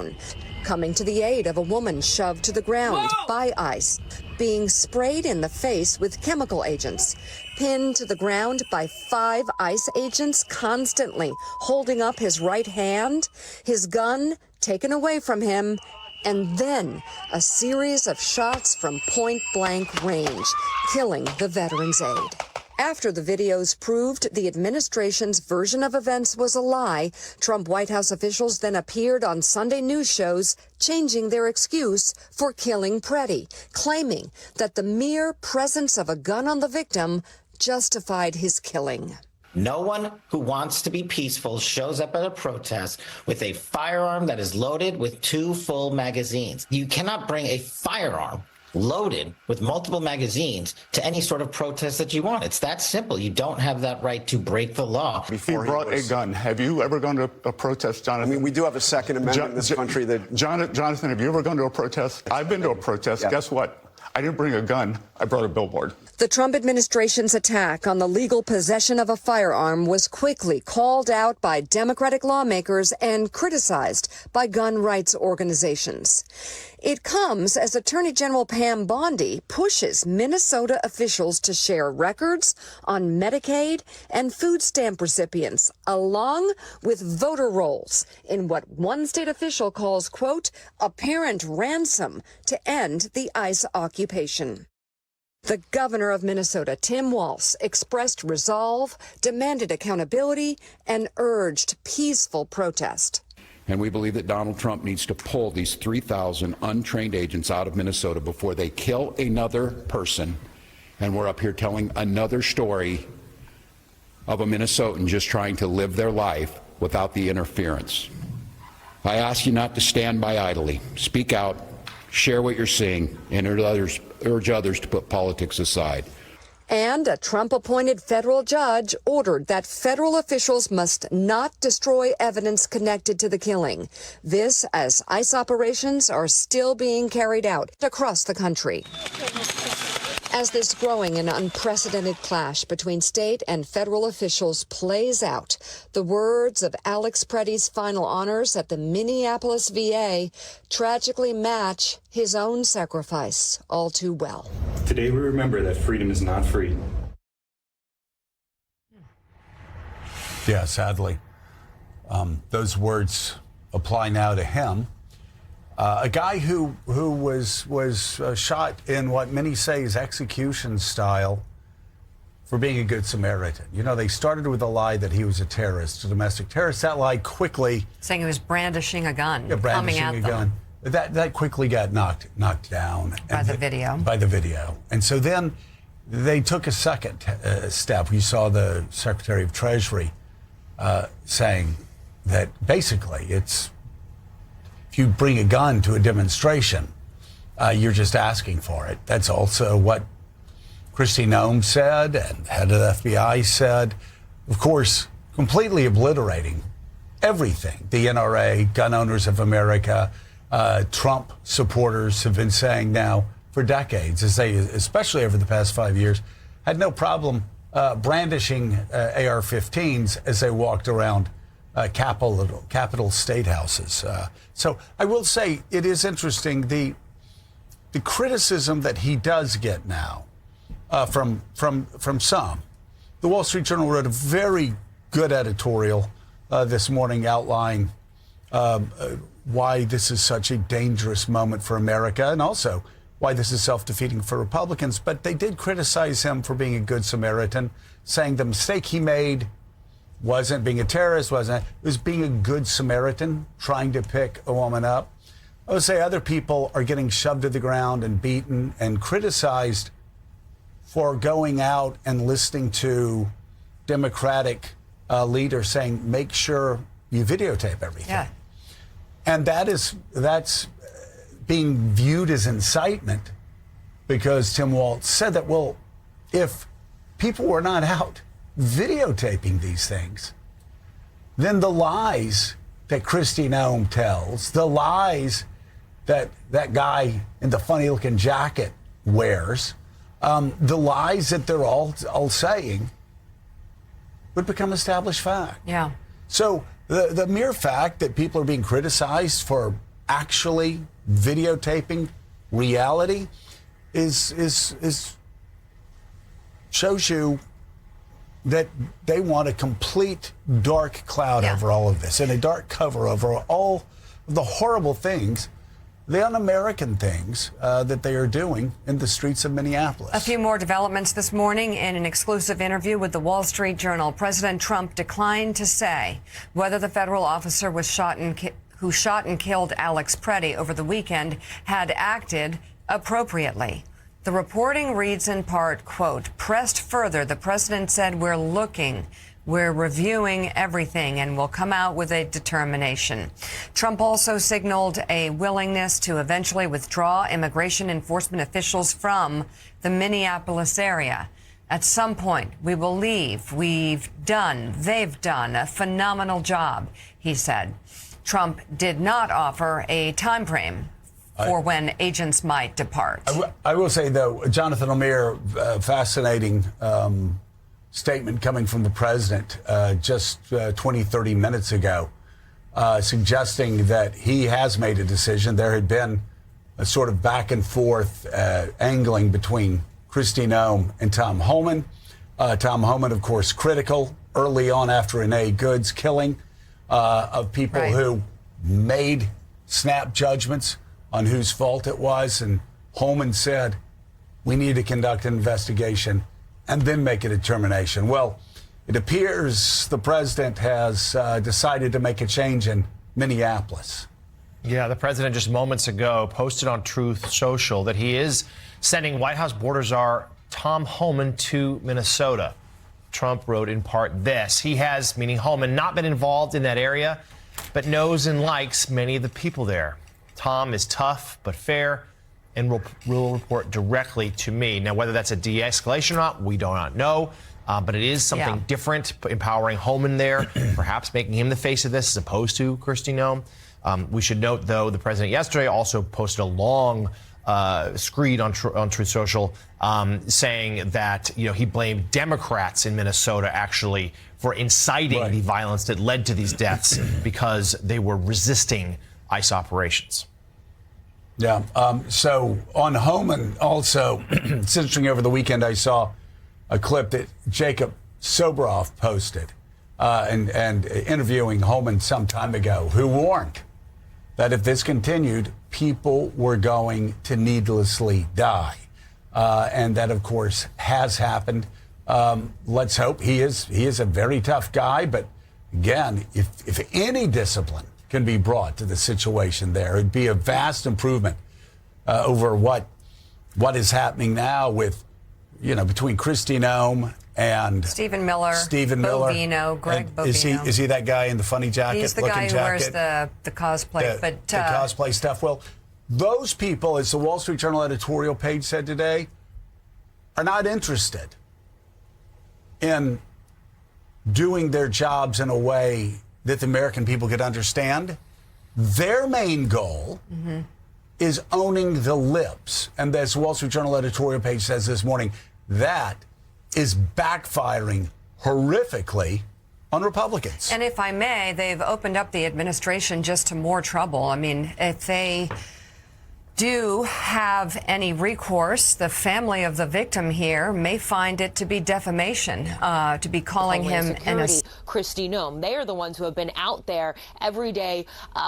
down, coming to the aid of a woman shoved to the ground by ICE, being sprayed in the face with chemical agents, pinned to the ground by 5 ICE agents constantly holding up his right hand, his gun taken away from him, and then a series of shots from point-blank range, killing the veteran's aide. After the videos proved the administration's version of events was a lie, Trump White House officials then appeared on Sunday news shows, changing their excuse for killing Preddy, claiming that the mere presence of a gun on the victim justified his killing. No one who wants to be peaceful shows up at a protest with a firearm that is loaded with 2 full magazines. You cannot bring a firearm loaded with multiple magazines to any sort of protest that you want. It's that simple. You don't have that right to break the law. Before he brought a gun. Have you ever gone to a protest, Jonathan? I mean, we do have a Second Amendment in this country that... Jonathan, have you ever gone to a protest? I've been to a protest. Yeah. Guess what? I didn't bring a gun. I brought a billboard. The Trump administration's attack on the legal possession of a firearm was quickly called out by Democratic lawmakers and criticized by gun rights organizations. It comes as Attorney General Pam Bondi pushes Minnesota officials to share records on Medicaid and food stamp recipients, along with voter rolls, in what one state official calls, quote, apparent ransom to end the ICE occupation. The governor of Minnesota, Tim Walz, expressed resolve, demanded accountability, and urged peaceful protest. And we believe that Donald Trump needs to pull these 3,000 untrained agents out of Minnesota before they kill another person. And we're up here telling another story of a Minnesotan just trying to live their life without the interference. I ask you not to stand by idly. Speak out, share what you're seeing, and urge others to put politics aside. And a Trump-appointed federal judge ordered that federal officials must not destroy evidence connected to the killing. This as ICE operations are still being carried out across the country. As this growing and unprecedented clash between state and federal officials plays out, the words of Alex Preddy's final honors at the Minneapolis VA tragically match his own sacrifice all too well. Today we remember that freedom is not free. Yeah, sadly. Those words apply now to him. A guy who was shot in what many say is execution style for being a good Samaritan. You know, they started with a lie that he was a terrorist, a domestic terrorist. That lie quickly... saying he was brandishing a gun, brandishing coming at a them. gun. That quickly got knocked down. By the video. By the video. And so then they took a second step. You saw the Secretary of Treasury saying that basically it's... if you bring a gun to a demonstration, you're just asking for it. That's also what Kristi Noem said and the head of the FBI said. Of course, completely obliterating everything the NRA, Gun Owners of America, Trump supporters have been saying now for decades, as they, especially over the past 5 years, had no problem brandishing AR-15s as they walked around Capitol State houses. So I will say it is interesting, the criticism that he does get now from some. The Wall Street Journal wrote a very good editorial this morning outlining why this is such a dangerous moment for America and also why this is self-defeating for Republicans. But they did criticize him for being a good Samaritan, saying the mistake he made wasn't being a terrorist, it was being a good Samaritan, trying to pick a woman up. I would say other people are getting shoved to the ground and beaten and criticized for going out and listening to Democratic leaders saying, make sure you videotape everything. Yeah. And that's being viewed as incitement because Tim Walz said that, well, if people were not out videotaping these things, then the lies that Kristi Noem tells, the lies that that guy in the funny-looking jacket wears, the lies that they're all saying would become established fact. Yeah. So the mere fact that people are being criticized for actually videotaping reality is shows you that they want a complete dark cloud over all of this and a dark cover over all the horrible things, the un-American things that they are doing in the streets of Minneapolis. A few more developments this morning. In an exclusive interview with the Wall Street Journal, President Trump declined to say whether the federal officer who shot and killed Alex Preddy over the weekend had acted appropriately. The reporting reads in part, quote, pressed further, the president said, we're reviewing everything and will come out with a determination. Trump also signaled a willingness to eventually withdraw immigration enforcement officials from the Minneapolis area. At some point, we believe they've done a phenomenal job, he said. Trump did not offer a time frame for when agents might depart. I will say, though, Jonathan O'Meara, fascinating statement coming from the president just 20, 30 minutes ago, suggesting that he has made a decision. There had been a sort of back and forth angling between Kristi Noem and Tom Homan. Tom Homan, of course, critical early on after Renee Good's killing of people who made snap judgments on whose fault it was. And Holman said, we need to conduct an investigation and then make a determination. Well, it appears the president has decided to make a change in Minneapolis. Yeah, the president just moments ago posted on Truth Social that he is sending White House border czar Tom Homan to Minnesota. Trump wrote in part this: he has, meaning Homan, not been involved in that area, but knows and likes many of the people there. Tom is tough but fair and will report directly to me. Now, whether that's a de-escalation or not, we do not know. But it is something different, empowering Homan there, perhaps making him the face of this as opposed to Kristi Noem. We should note, though, the president yesterday also posted a long screed on Truth Social saying that, he blamed Democrats in Minnesota actually for inciting the violence that led to these deaths because they were resisting ICE operations. Yeah. So on Homan also, it's interesting, over the weekend I saw a clip that Jacob Soboroff posted and interviewing Homan some time ago, who warned that if this continued, people were going to needlessly die. And that, of course, has happened. Let's hope. He is a very tough guy. But again, if any discipline can be brought to the situation there, it'd be a vast improvement over what is happening now with, between Kristi Noem and Stephen Miller, Bovino, Greg Bovino. Is he that guy in the funny jacket? He's the guy who wears the cosplay. The cosplay stuff. Well, those people, as the Wall Street Journal editorial page said today, are not interested in doing their jobs in a way that the American people could understand. Their main goal is owning the libs. And as the Wall Street Journal editorial page says this morning, that is backfiring horrifically on Republicans. And if I may, they've opened up the administration just to more trouble. I mean, if they do have any recourse, the family of the victim here may find it to be defamation, to be calling him Kristi Noem. They are the ones who have been out there every day,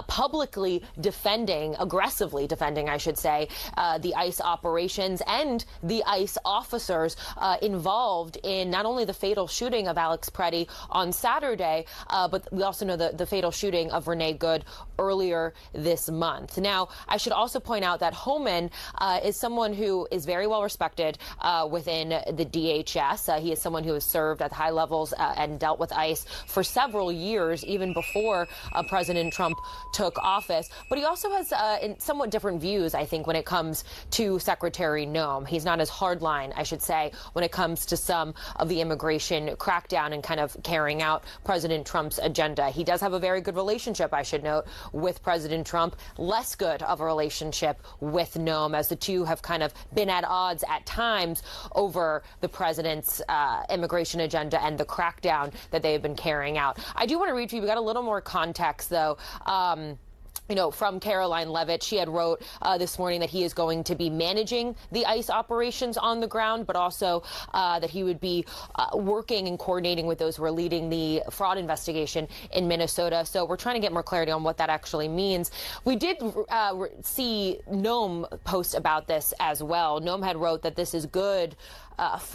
publicly aggressively defending, I should say, the ICE operations and the ICE officers involved in not only the fatal shooting of Alex Preddy on Saturday, but we also know the fatal shooting of Renee Good earlier this month. Now, I should also point out that Homan is someone who is very well respected within the DHS. He is someone who has served at high levels and dealt with ICE for several years, even before President Trump took office. But he also has somewhat different views, I think, when it comes to Secretary Noem. He's not as hardline, I should say, when it comes to some of the immigration crackdown and kind of carrying out President Trump's agenda. He does have a very good relationship, I should note, with President Trump. Less good of a relationship with Noem, as the two have kind of been at odds at times over the president's immigration agenda and the crackdown that they have been carrying out. I do want to read to you, we got a little more context, though. from Caroline Levitt. She had wrote this morning that he is going to be managing the ICE operations on the ground, but also that he would be working and coordinating with those who are leading the fraud investigation in Minnesota. So we're trying to get more clarity on what that actually means. We did see Noam post about this as well. Noam had wrote that this is good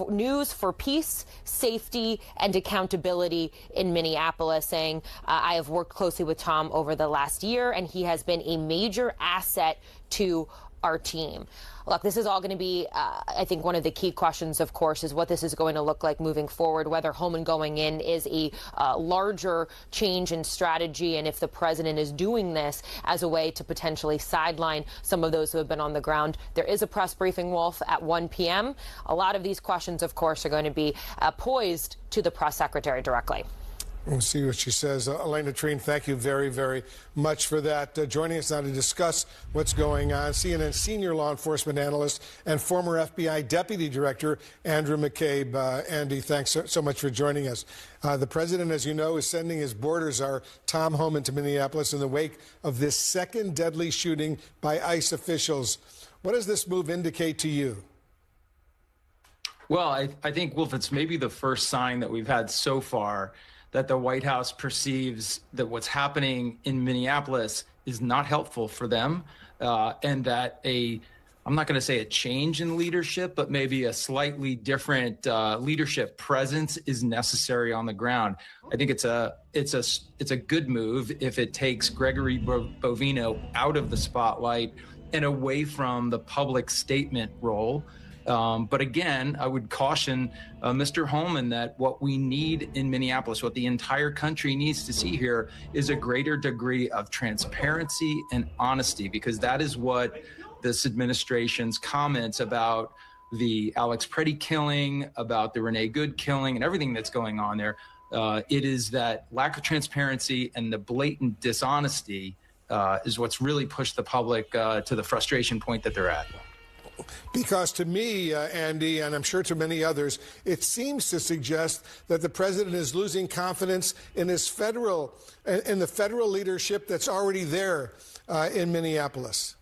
news for peace, safety, and accountability in Minneapolis, saying, I have worked closely with Tom over the last year, and he has been a major asset to our team. Look, this is all going to be, I think, one of the key questions, of course, is what this is going to look like moving forward, whether Homan going in is a larger change in strategy, and if the president is doing this as a way to potentially sideline some of those who have been on the ground. There is a press briefing, Wolf, at 1 p.m. A lot of these questions, of course, are going to be posed to the press secretary directly. We'll see what she says. Elena Treen, thank you very, very much for that. Joining us now to discuss what's going on, CNN senior law enforcement analyst and former FBI deputy director, Andrew McCabe. Andy, thanks so much for joining us. The president, as you know, is sending his border czar, Tom Homan, to Minneapolis in the wake of this second deadly shooting by ICE officials. What does this move indicate to you? Well, I think, Wolf, it's maybe the first sign that we've had so far that the White House perceives that what's happening in Minneapolis is not helpful for them, and that I'm not going to say a change in leadership, but maybe a slightly different leadership presence is necessary on the ground. I think it's a good move if it takes Gregory Bovino out of the spotlight and away from the public statement role. But again, I would caution Mr. Homan that what we need in Minneapolis, what the entire country needs to see here, is a greater degree of transparency and honesty, because that is what this administration's comments about the Alex Preddy killing, about the Renee Good killing, and everything that's going on there, it is that lack of transparency and the blatant dishonesty is what's really pushed the public to the frustration point that they're at. Because to me, Andy, and I'm sure to many others, it seems to suggest that the president is losing confidence in the federal leadership that's already there in Minneapolis.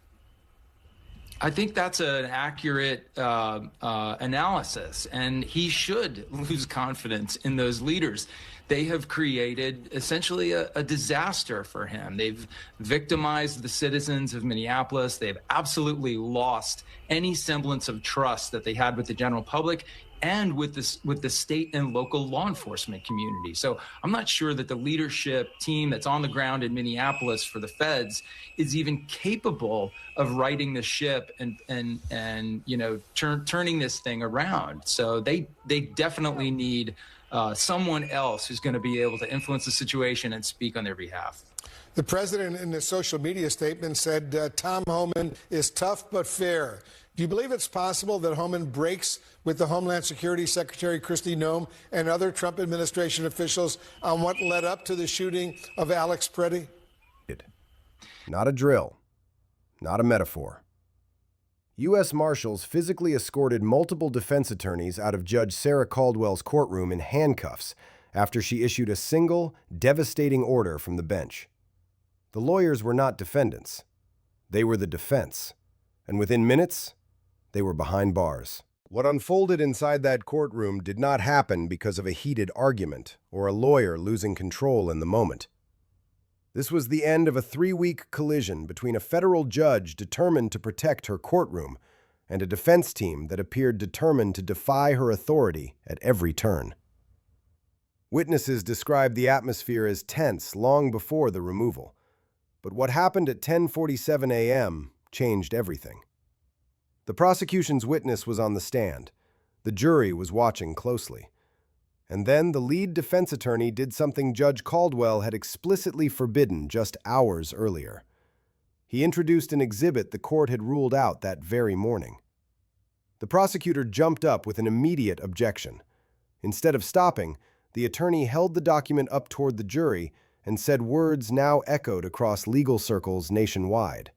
I think that's an accurate analysis, and he should lose confidence in those leaders. They have created essentially a disaster for him. They've victimized the citizens of Minneapolis. They've absolutely lost any semblance of trust that they had with the general public and with the state and local law enforcement community. So I'm not sure that the leadership team that's on the ground in Minneapolis for the feds is even capable of righting the ship and turning this thing around. So they definitely need someone else who's going to be able to influence the situation and speak on their behalf. The president in a social media statement said Tom Homan is tough but fair. Do you believe it's possible that Homan breaks with the Homeland Security Secretary Kristi Noem and other Trump administration officials on what led up to the shooting of Alex Preddy? Not a drill, not a metaphor. U.S. Marshals physically escorted multiple defense attorneys out of Judge Sarah Caldwell's courtroom in handcuffs after she issued a single, devastating order from the bench. The lawyers were not defendants. They were the defense. And within minutes, they were behind bars. What unfolded inside that courtroom did not happen because of a heated argument or a lawyer losing control in the moment. This was the end of a 3-week collision between a federal judge determined to protect her courtroom and a defense team that appeared determined to defy her authority at every turn. Witnesses described the atmosphere as tense long before the removal. But what happened at 10:47 a.m. changed everything. The prosecution's witness was on the stand. The jury was watching closely. And then the lead defense attorney did something Judge Caldwell had explicitly forbidden just hours earlier. He introduced an exhibit the court had ruled out that very morning. The prosecutor jumped up with an immediate objection. Instead of stopping, the attorney held the document up toward the jury and said words now echoed across legal circles nationwide.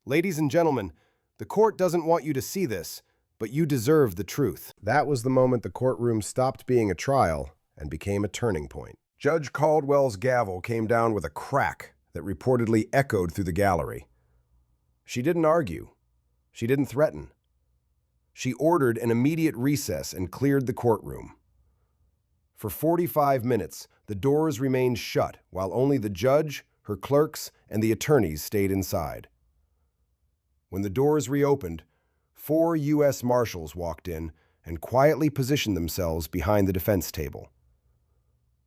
"Ladies and gentlemen, the court doesn't want you to see this, but you deserve the truth." That was the moment the courtroom stopped being a trial and became a turning point. Judge Caldwell's gavel came down with a crack that reportedly echoed through the gallery. She didn't argue. She didn't threaten. She ordered an immediate recess and cleared the courtroom. For 45 minutes, the doors remained shut while only the judge, her clerks, and the attorneys stayed inside. When the doors reopened, 4 U.S. Marshals walked in and quietly positioned themselves behind the defense table.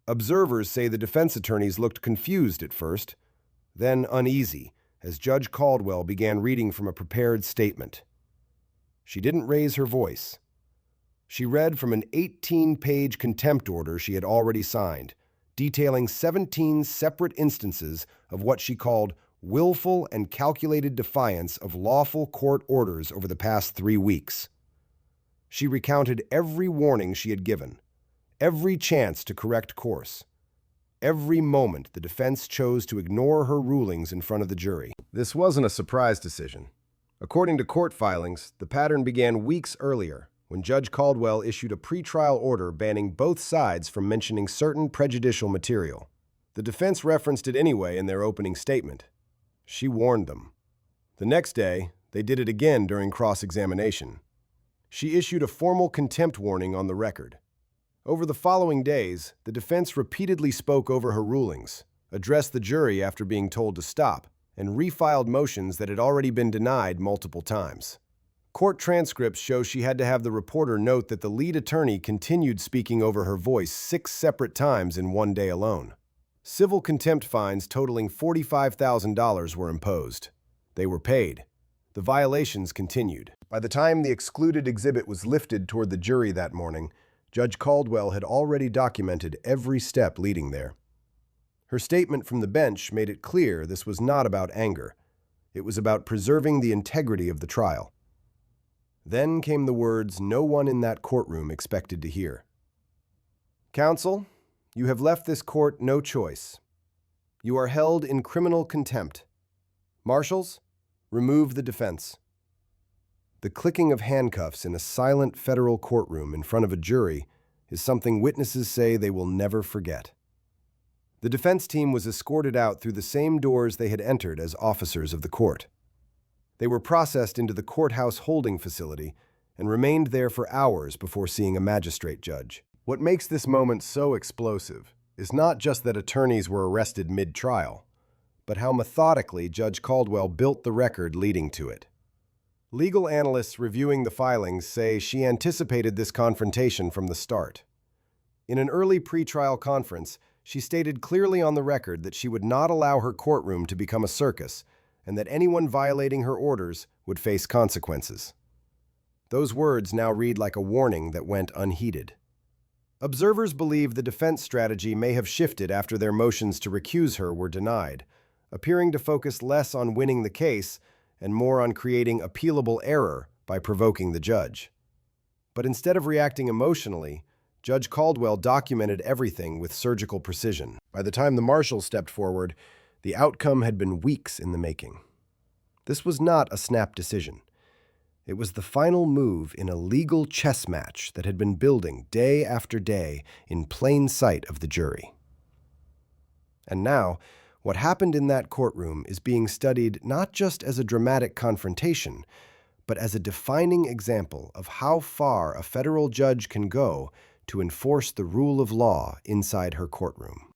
Observers say the defense attorneys looked confused at first, then uneasy as Judge Caldwell began reading from a prepared statement. She didn't raise her voice. She read from an 18-page contempt order she had already signed, detailing 17 separate instances of what she called willful and calculated defiance of lawful court orders over the past 3 weeks. She recounted every warning she had given, every chance to correct course, every moment the defense chose to ignore her rulings in front of the jury. This wasn't a surprise decision. According to court filings, the pattern began weeks earlier when Judge Caldwell issued a pretrial order banning both sides from mentioning certain prejudicial material. The defense referenced it anyway in their opening statement. She warned them. The next day, they did it again during cross-examination. She issued a formal contempt warning on the record. Over the following days, the defense repeatedly spoke over her rulings, addressed the jury after being told to stop, and refiled motions that had already been denied multiple times. Court transcripts show she had to have the reporter note that the lead attorney continued speaking over her voice 6 separate times in one day alone. Civil contempt fines totaling $45,000 were imposed. They were paid. The violations continued. By the time the excluded exhibit was lifted toward the jury that morning, Judge Caldwell had already documented every step leading there. Her statement from the bench made it clear this was not about anger. It was about preserving the integrity of the trial. Then came the words no one in that courtroom expected to hear. Counsel, you have left this court no choice. You are held in criminal contempt. Marshals, remove the defense. The clicking of handcuffs in a silent federal courtroom in front of a jury is something witnesses say they will never forget. The defense team was escorted out through the same doors they had entered as officers of the court. They were processed into the courthouse holding facility and remained there for hours before seeing a magistrate judge. What makes this moment so explosive is not just that attorneys were arrested mid-trial, but how methodically Judge Caldwell built the record leading to it. Legal analysts reviewing the filings say she anticipated this confrontation from the start. In an early pretrial conference, she stated clearly on the record that she would not allow her courtroom to become a circus and that anyone violating her orders would face consequences. Those words now read like a warning that went unheeded. Observers believe the defense strategy may have shifted after their motions to recuse her were denied, appearing to focus less on winning the case and more on creating appealable error by provoking the judge. But instead of reacting emotionally, Judge Caldwell documented everything with surgical precision. By the time the marshals stepped forward, the outcome had been weeks in the making. This was not a snap decision. It was the final move in a legal chess match that had been building day after day in plain sight of the jury. And now, what happened in that courtroom is being studied not just as a dramatic confrontation, but as a defining example of how far a federal judge can go to enforce the rule of law inside her courtroom.